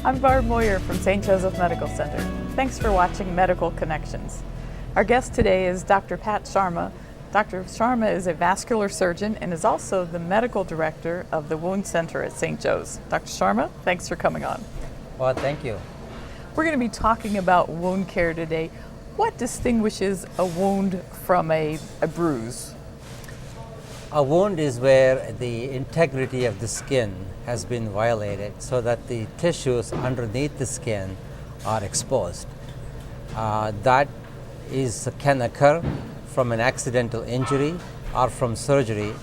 I'm Barb Moyer from St. Joseph Medical Center. Thanks for watching Medical Connections. Our guest today is Dr. Pat Sharma. Dr. Sharma is a vascular surgeon and is also the medical director of the Wound Center at St. Joe's. Dr. Sharma, thanks for coming on. Well, thank you. We're going to be talking about wound care today. What distinguishes a wound from a bruise? A wound is where the integrity of the skin has been violated so that the tissues underneath the skin are exposed. That can occur from an accidental injury or from surgery,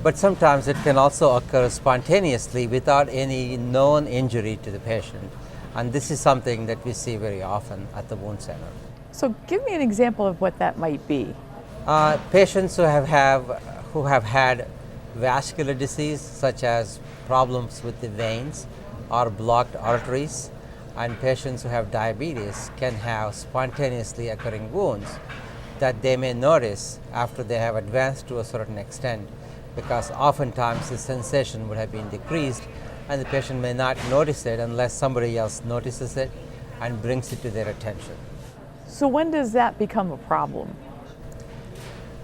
but sometimes it can also occur spontaneously without any known injury to the patient. And this is something that we see very often at the wound center. So give me an example of what that might be. Patients who have had vascular disease, such as problems with the veins or blocked arteries, and patients who have diabetes can have spontaneously occurring wounds that they may notice after they have advanced to a certain extent, because oftentimes the sensation would have been decreased and the patient may not notice it unless somebody else notices it and brings it to their attention. So when does that become a problem?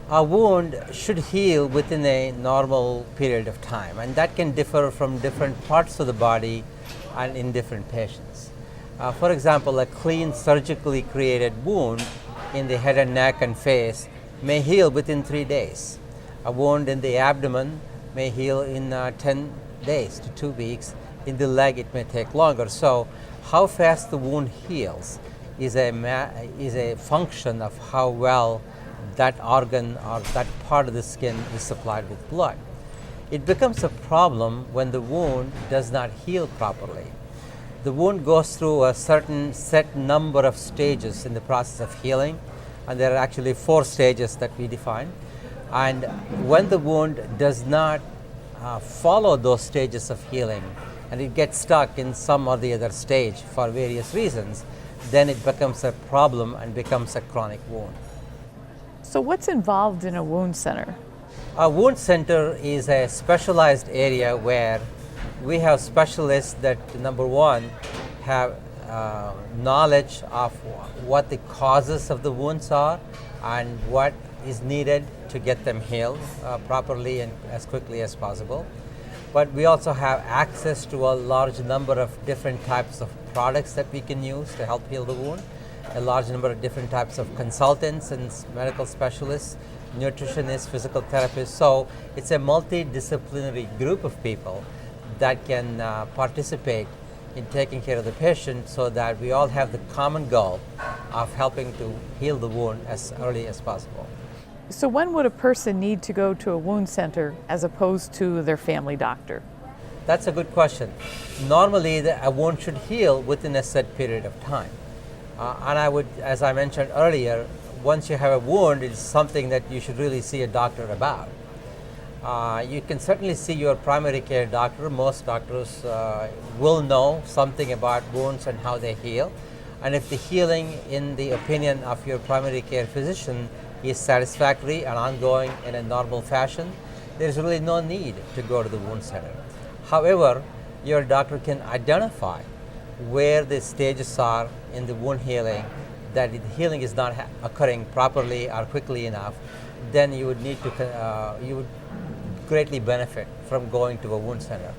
A wound should heal within a normal period of time, and that can differ from different parts of the body and in different patients. For example, a clean surgically created wound in the head and neck and face may heal within 3 days. A wound in the abdomen may heal in 10 days to 2 weeks. In the leg, it may take longer. So how fast the wound heals is a function of how well that organ or that part of the skin is supplied with blood. It becomes a problem when the wound does not heal properly. The wound goes through a certain set number of stages in the process of healing, and there are actually 4 stages that we define. And when the wound does not follow those stages of healing and it gets stuck in some or the other stage for various reasons, then it becomes a problem and becomes a chronic wound. So what's involved in a wound center? A wound center is a specialized area where we have specialists that, number one, have knowledge of what the causes of the wounds are and what is needed to get them healed properly and as quickly as possible. But we also have access to a large number of different types of products that we can use to help heal the wound, a large number of different types of consultants and medical specialists, nutritionists, physical therapists. So it's a multidisciplinary group of people that can participate in taking care of the patient so that we all have the common goal of helping to heal the wound as early as possible. So when would a person need to go to a wound center as opposed to their family doctor? That's a good question. Normally, a wound should heal within a set period of time. And I would, as I mentioned earlier, once you have a wound, it's something that you should really see a doctor about. You can certainly see your primary care doctor. Most doctors will know something about wounds and how they heal. And if the healing, in the opinion of your primary care physician, is satisfactory and ongoing in a normal fashion, there's really no need to go to the wound center. However, your doctor can identify where the stages are in the wound healing, that the healing is not occurring properly or quickly enough, then you would need to, you would greatly benefit from going to a wound center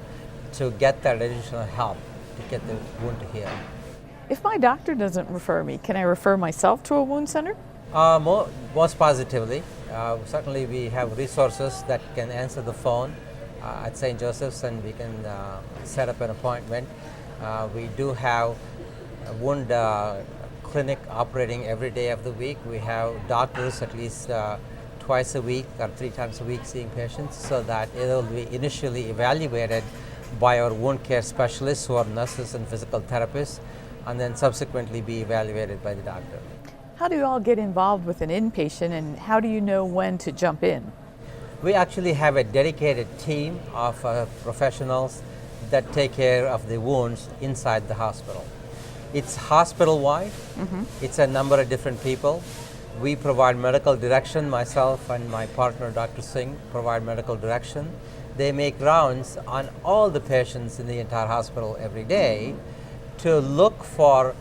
to get that additional help to get the wound to heal. If my doctor doesn't refer me, can I refer myself to a wound center? Most positively. Certainly we have resources that can answer the phone at St. Joseph's, and we can set up an appointment. We do have a wound clinic operating every day of the week. We have doctors at least twice a week or 3 times a week seeing patients, so that it will be initially evaluated by our wound care specialists, who are nurses and physical therapists, and then subsequently be evaluated by the doctor. How do you all get involved with an inpatient, and how do you know when to jump in? We actually have a dedicated team of professionals that take care of the wounds inside the hospital. It's hospital-wide. It's a number of different people. We provide medical direction. Myself and my partner, Dr. Singh, provide medical direction. They make rounds on all the patients in the entire hospital every day to look for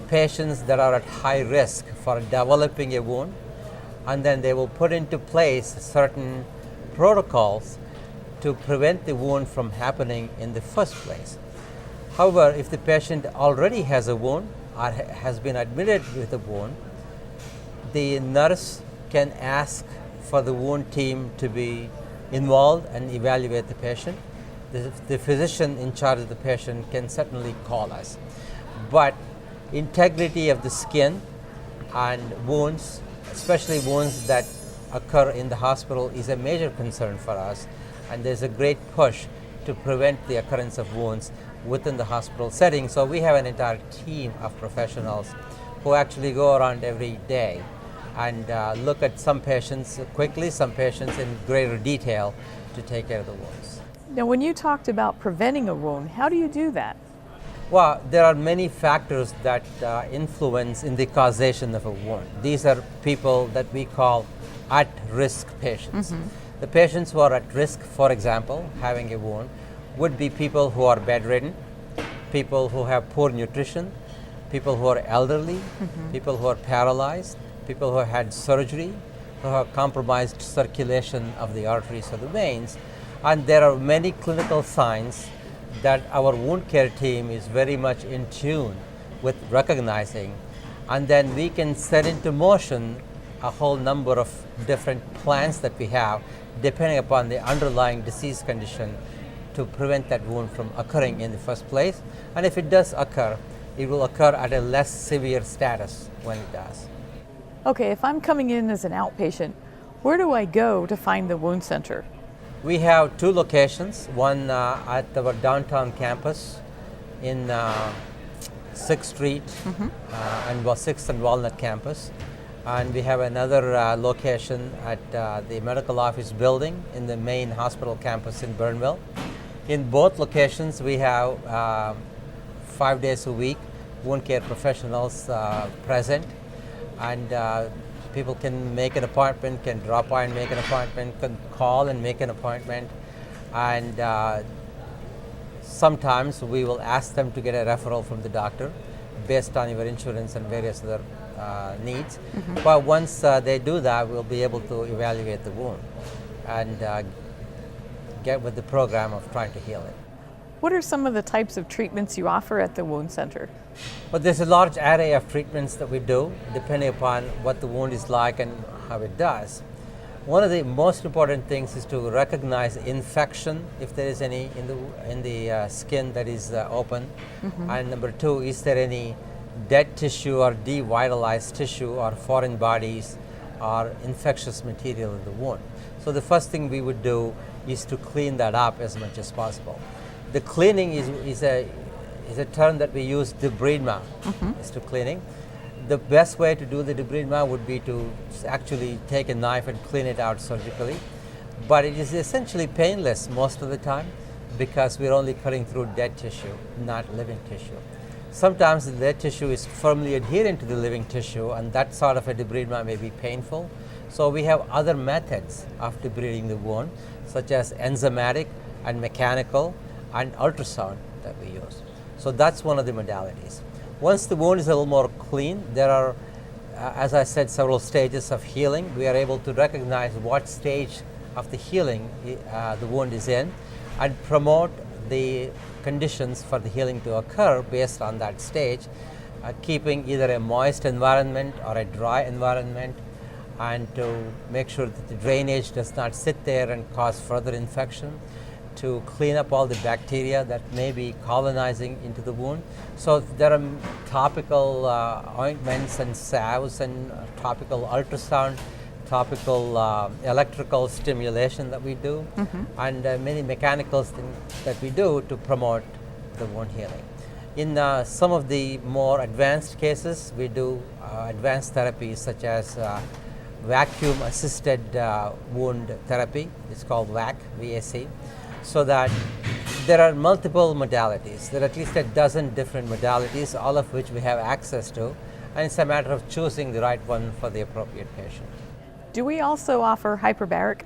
patients that are at high risk for developing a wound, and then they will put into place certain protocols to prevent the wound from happening in the first place. However, if the patient already has a wound or has been admitted with a wound, the nurse can ask for the wound team to be involved and evaluate the patient. The physician in charge of the patient can certainly call us. But integrity of the skin and wounds, especially wounds that occur in the hospital, is a major concern for us, and there's a great push to prevent the occurrence of wounds within the hospital setting. So we have an entire team of professionals who actually go around every day and look at some patients quickly, some patients in greater detail to take care of the wounds. Now, when you talked about preventing a wound, how do you do that? Well, there are many factors that influence in the causation of a wound. These are people that we call at-risk patients. The patients who are at risk, for example, having a wound, would be people who are bedridden, people who have poor nutrition, people who are elderly, people who are paralyzed, people who have had surgery, who have compromised circulation of the arteries or the veins. And there are many clinical signs that our wound care team is very much in tune with recognizing, and then we can set into motion a whole number of different plans that we have depending upon the underlying disease condition to prevent that wound from occurring in the first place. And if it does occur, it will occur at a less severe status when it does. Okay, if I'm coming in as an outpatient, where do I go to find the wound center? We have two locations, one at our downtown campus in 6th Street and 6th and Walnut campus. And we have another location at the medical office building in the main hospital campus in Burnville. In both locations, we have 5 days a week wound care professionals present, and people can make an appointment, can drop by and make an appointment, can call and make an appointment, and sometimes we will ask them to get a referral from the doctor based on your insurance and various other needs. But once they do that, we'll be able to evaluate the wound and get with the program of trying to heal it. What are some of the types of treatments you offer at the wound center? But there's a large array of treatments that we do depending upon what the wound is like and how it does. One of the most important things is to recognize infection, if there is any in the skin that is open, and number two, is there any dead tissue or devitalized tissue or foreign bodies or infectious material in the wound. So the first thing we would do is to clean that up as much as possible. The cleaning is a term that we use, debridement, is to cleaning. The best way to do the debridement would be to actually take a knife and clean it out surgically, but it is essentially painless most of the time because we're only cutting through dead tissue, not living tissue. Sometimes the dead tissue is firmly adherent to the living tissue, and that sort of a debridement may be painful. So we have other methods of debriding the wound, such as enzymatic and mechanical and ultrasound that we use. So that's one of the modalities. Once the wound is a little more clean, there are, as I said, several stages of healing. We are able to recognize what stage of the healing the wound is in and promote the conditions for the healing to occur based on that stage, keeping either a moist environment or a dry environment, and to make sure that the drainage does not sit there and cause further infection, to clean up all the bacteria that may be colonizing into the wound. So there are topical ointments and salves and topical ultrasound, topical electrical stimulation that we do, and many mechanical things that we do to promote the wound healing. In some of the more advanced cases, we do advanced therapies such as vacuum assisted wound therapy. It's called VAC, VAC. So that there are multiple modalities. There are at least a dozen different modalities, all of which we have access to, and it's a matter of choosing the right one for the appropriate patient. Do we also offer hyperbaric?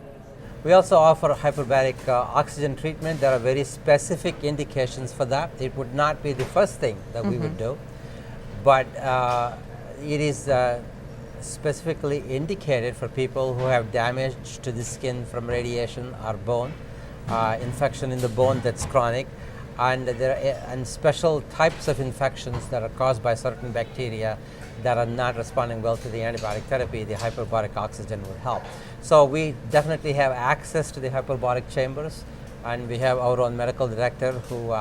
We also offer hyperbaric oxygen treatment. There are very specific indications for that. It would not be the first thing that we would do, but it is specifically indicated for people who have damage to the skin from radiation or bone, infection in the bone that's chronic, and and special types of infections that are caused by certain bacteria that are not responding well to the antibiotic therapy. The hyperbaric oxygen would help. So we definitely have access to the hyperbaric chambers, and we have our own medical director who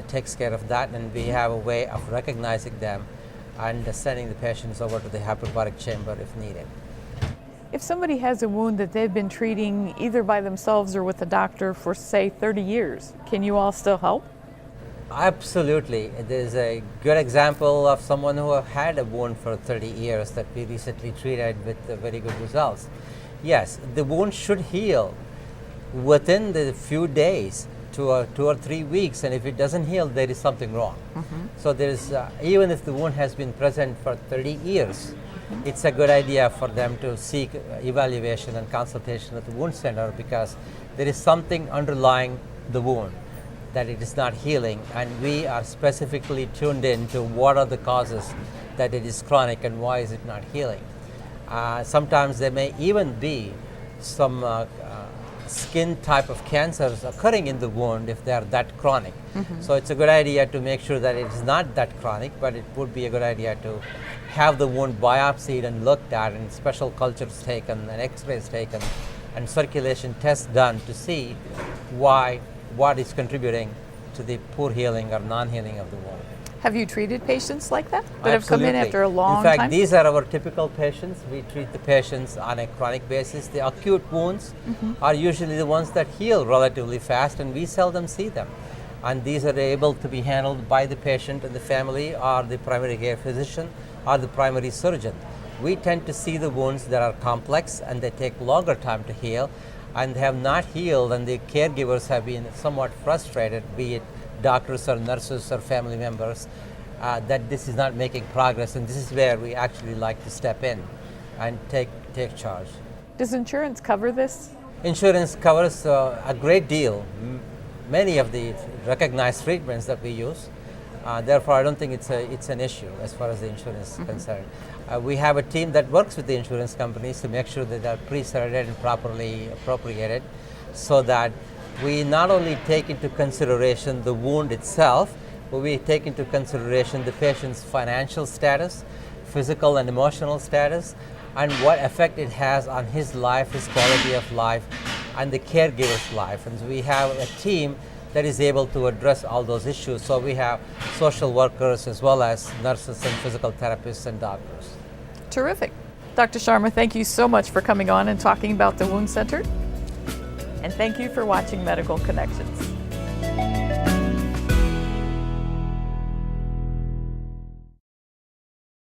takes care of that, and we have a way of recognizing them and sending the patients over to the hyperbaric chamber if needed. If somebody has a wound that they've been treating either by themselves or with a doctor for, say, 30 years, can you all still help? Absolutely. There's a good example of someone who had a wound for 30 years that we recently treated with very good results. Yes, the wound should heal within the few days to 2 or 3 weeks, and if it doesn't heal, there is something wrong. So there is, even if the wound has been present for 30 years, it's a good idea for them to seek evaluation and consultation at the wound center, because there is something underlying the wound that it is not healing, and we are specifically tuned in to what are the causes that it is chronic and why is it not healing. Sometimes there may even be some skin type of cancers occurring in the wound if they are that chronic. So it's a good idea to make sure that it is not that chronic, but it would be a good idea to have the wound biopsied and looked at, and special cultures taken and x-rays taken and circulation tests done to see what is contributing to the poor healing or non-healing of the wound. Have you treated patients like that have come in after a long time? In fact, time? these are our typical patients. We treat the patients on a chronic basis. The acute wounds are usually the ones that heal relatively fast, and we seldom see them. And these are able to be handled by the patient and the family, or the primary care physician, or the primary surgeon. We tend to see the wounds that are complex and they take longer time to heal, and have not healed, and the caregivers have been somewhat frustrated, be it doctors or nurses or family members, that this is not making progress, and this is where we actually like to step in and take charge. Does insurance cover this? Insurance covers a great deal, many of the recognized treatments that we use. Therefore, I don't think it's an issue as far as the insurance is concerned. We have a team that works with the insurance companies to make sure that they're pre-certified and properly appropriated, so that we not only take into consideration the wound itself, but we take into consideration the patient's financial status, physical and emotional status, and what effect it has on his life, his quality of life, and the caregiver's life. And so we have a team that is able to address all those issues. So we have social workers as well as nurses and physical therapists and doctors. Terrific. Dr. Sharma, thank you so much for coming on and talking about the Wound Center. And thank you for watching Medical Connections.